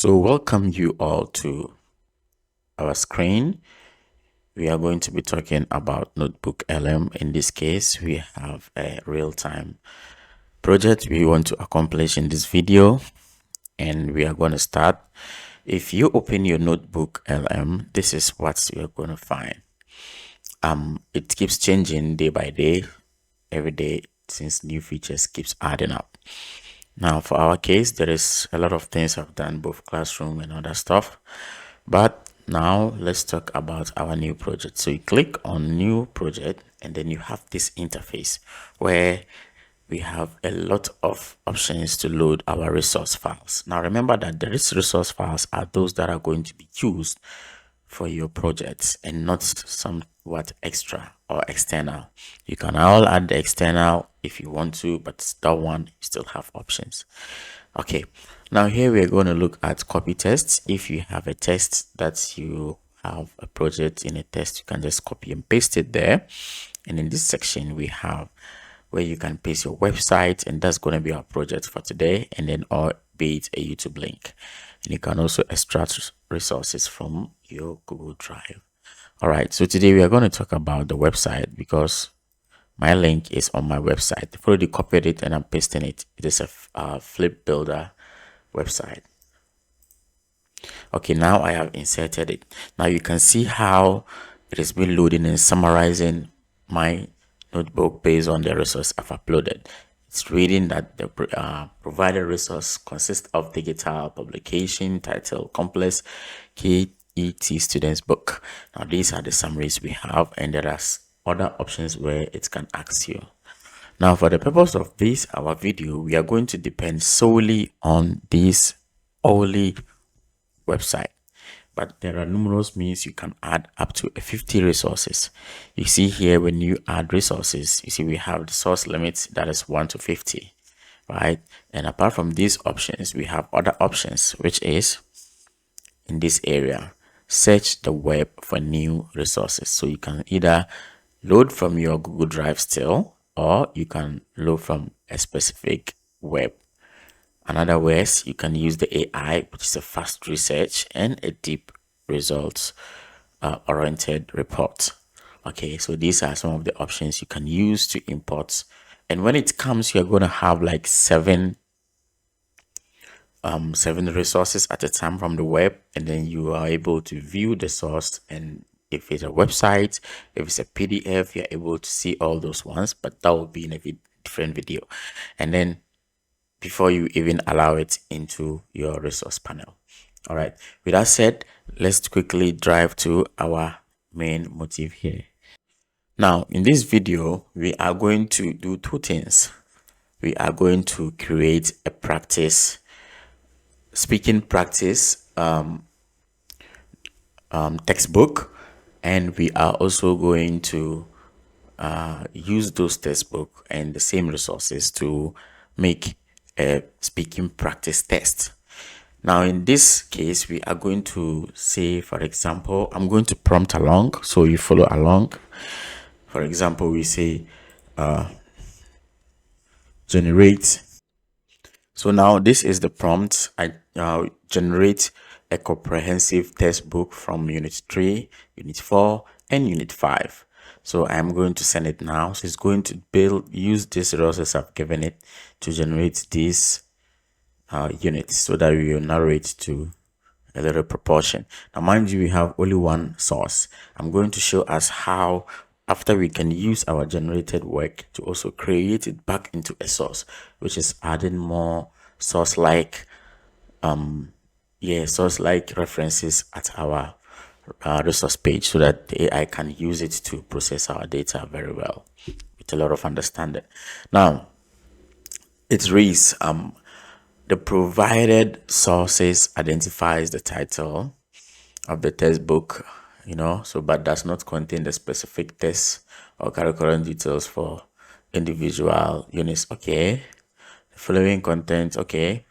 So welcome you all to our screen. We are going to be talking about NotebookLM. In this case, we have a real-time project we want to accomplish in this video, and we are going to start. If you open your NotebookLM, this is what you're going to find. It keeps changing day by day, every day, since new features keeps adding up. Now, for our case, there is a lot of things I've done, both classroom and other stuff. But now let's talk about our new project. So you click on new project, and then you have this interface where we have a lot of options to load our resource files. Now remember that the resource files are those that are going to be used for your projects and not somewhat extra or external. You can all add the external if you want to, but that one you still have options. Okay, now here we are going to look at copy tests. If you have a test that you have a project in a test, you can just copy and paste it there. And in this section we have where you can paste your website, and that's going to be our project for today, and then or be it a YouTube link. And you can also extract resources from your Google Drive. All right, so today we are going to talk about the website because my link is on my website. I've already copied it and I'm pasting it. It is a flip builder website. Okay, now I have inserted it. Now you can see how it has been loading and summarizing my notebook based on the resource I've uploaded. It's reading that the provided resource consists of digital publication, title, complex, KET students book. Now these are the summaries we have, and there are other options where it can ask you. Now for the purpose of this our video, we are going to depend solely on this only website, but there are numerous means you can add up to 50 resources. You see here, when you add resources, you see we have the source limit that is 1 to 50, right? And apart from these options, we have other options, which is in this area, search the web for new resources. So you can either load from your Google Drive still, or you can load from a specific web. In other words, you can use the AI, which is a fast research and a deep results oriented report. Okay, so these are some of the options you can use to import. And when it comes, you're going to have like seven resources at a time from the web, and then you are able to view the source. And if it's a website, if it's a PDF, you're able to see all those ones, but that will be in a different video. And then before you even allow it into your resource panel. All right, with that said, let's quickly drive to our main motive here. Now in this video, we are going to do two things. We are going to create a practice, speaking practice textbook, and we are also going to use those textbook and the same resources to make a speaking practice test. Now in this case, we are going to say, for example, I'm going to prompt along, so you follow along. For example, we say generate. So now this is the prompt. I generate a comprehensive textbook from unit 3, unit 4, and unit 5. So I'm going to send it now. So it's going to use these resources I've given it to generate these units, so that we will narrow it to a little proportion. Now mind you, we have only one source. I'm going to show us how after we can use our generated work to also create it back into a source, which is adding more source-like references at our resource page, so that the AI can use it to process our data very well with a lot of understanding. Now it reads, the provided sources identifies the title of the textbook, but does not contain the specific text or curriculum details for individual units. Okay, the following content. Okay,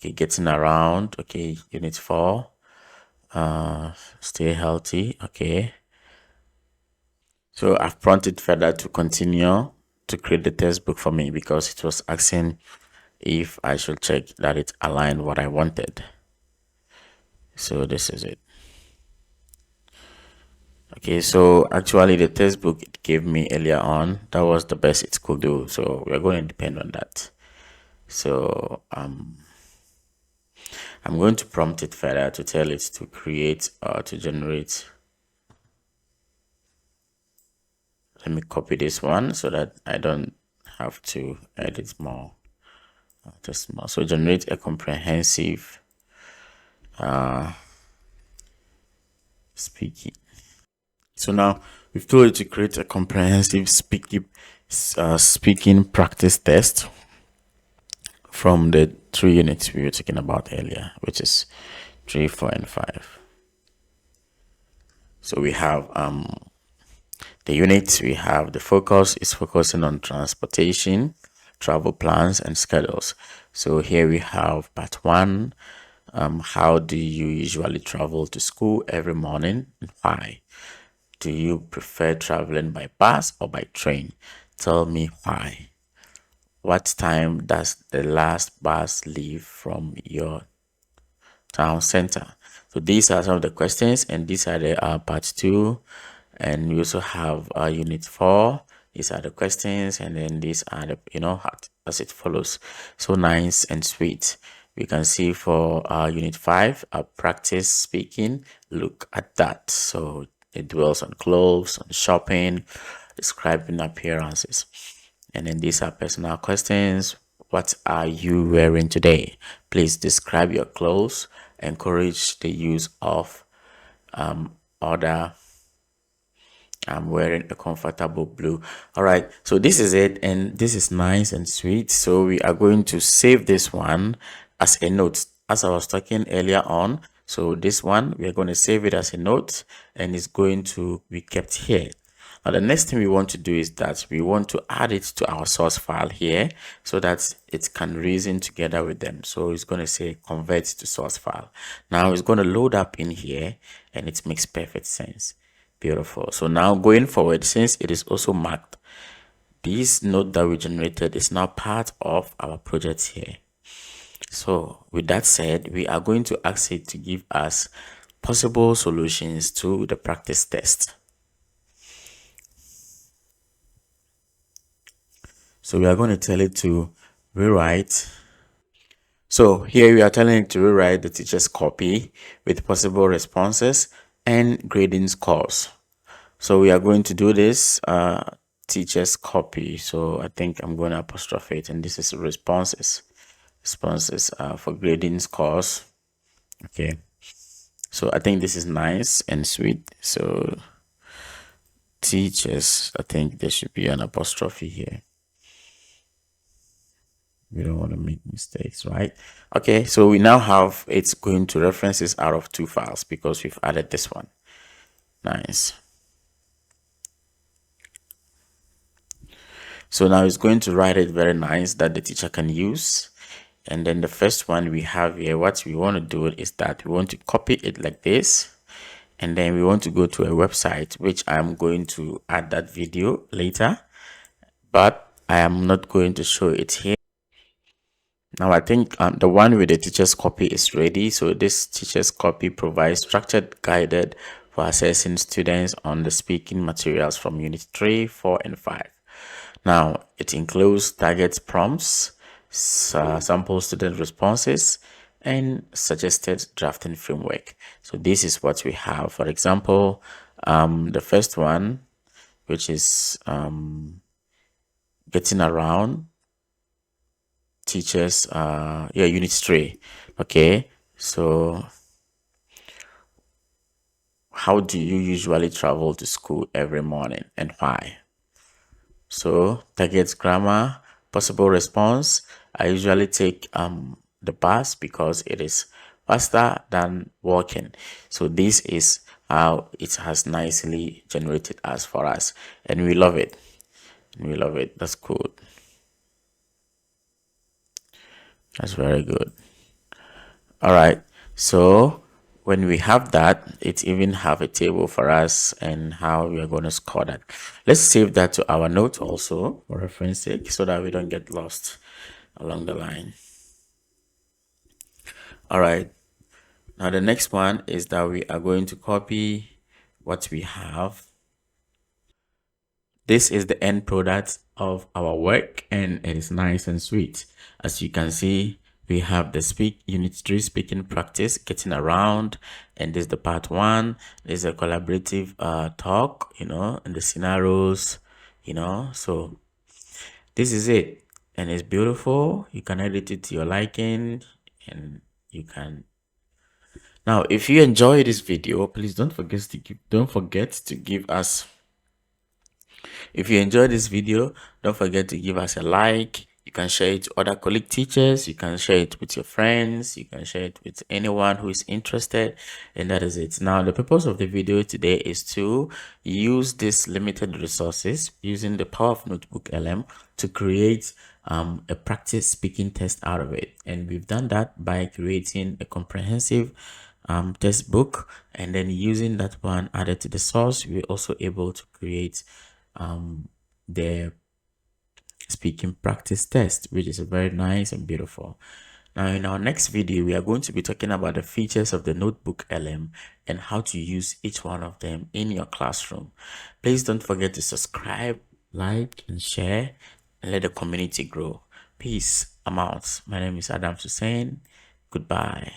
getting around. Okay, unit 4, stay healthy. Okay, so I've prompted further to continue to create the textbook for me, because it was asking if I should check that it aligned what I wanted. So this is it. Okay, so actually the textbook it gave me earlier on, that was the best it could do. So we're going to depend on that. So I'm going to prompt it further to tell it to create or to generate. Let me copy this one so that I don't have to edit more. Just more. So generate a comprehensive speaking. So now we've told it to create a comprehensive speaking practice test from the 3 units we were talking about earlier, which is 3, 4, and 5. So we have the units. We have the focus is focusing on transportation, travel plans, and schedules. So here we have part 1. How do you usually travel to school every morning and why? Do you prefer traveling by bus or by train? Tell me why. What time does the last bus leave from your town center? So these are some of the questions, and these are the part 2, and we also have unit 4. These are the questions, and then these are the as it follows. So nice and sweet. We can see for unit 5, practice speaking. Look at that. So it dwells on clothes, on shopping, describing appearances. And then these are personal questions. What are you wearing today? Please describe your clothes. Encourage the use of other. I'm wearing a comfortable blue. All right, so this is it, and this is nice and sweet. So we are going to save this one as a note, as I was talking earlier on. So this one, we are going to save it as a note, and it's going to be kept here. Now the next thing we want to do is that we want to add it to our source file here so that it can reason together with them. So it's going to say convert to source file. Now it's going to load up in here, and it makes perfect sense. Beautiful. So now going forward, since it is also marked, this node that we generated is now part of our project here. So with that said, we are going to ask it to give us possible solutions to the practice test. So we are going to tell it to rewrite. So here we are telling it to rewrite the teacher's copy with possible responses and grading scores. So we are going to do this teacher's copy. So I think I'm going to apostrophe it, and this is responses for grading scores. Okay, so I think this is nice and sweet. So teachers, I think there should be an apostrophe here. We don't want to make mistakes, right? Okay, so we now have it's going to references out of 2 files because we've added this one. Nice. So now it's going to write it very nice that the teacher can use. And then the first one we have here, what we want to do is that we want to copy it like this. And then we want to go to a website, which I'm going to add that video later. But I am not going to show it here. Now I think the one with the teacher's copy is ready. So this teacher's copy provides structured guided for assessing students on the speaking materials from unit 3, 4, and 5. Now it includes target prompts, sample student responses, and suggested drafting framework. So this is what we have. For example, the first one, which is getting around teachers, unit 3. Okay, so how do you usually travel to school every morning and why? So target grammar, possible response. I usually take the bus because it is faster than walking. So this is how it has nicely generated as for us, and we love it. We love it. That's good. That's very good. All right, so when we have that, it even have a table for us and how we are going to score that. Let's save that to our note also for reference sake so that we don't get lost along the line. All right, Now the next one is that we are going to copy what we have. This is the end product of our work, and it is nice and sweet. As you can see, we have the unit 3 speaking practice, getting around, and this is the part 1. This is a collaborative talk, and the scenarios, so this is it, and it's beautiful. You can edit it to your liking, and you can. Now, if you enjoy this video, please don't forget to give us. If you enjoyed this video, don't forget to give us a like. You can share it to other colleague teachers. You can share it with your friends. You can share it with anyone who is interested. And that is it. Now, the purpose of the video today is to use these limited resources using the power of NotebookLM to create a practice speaking test out of it. And we've done that by creating a comprehensive textbook, and then using that one added to the source, we're also able to create the speaking practice test, which is very nice and beautiful. Now, in our next video, we are going to be talking about the features of the NotebookLM and how to use each one of them in your classroom. Please don't forget to subscribe, like, and share, and let the community grow. Peace. I'm out. My name is Adam Hussein. Goodbye.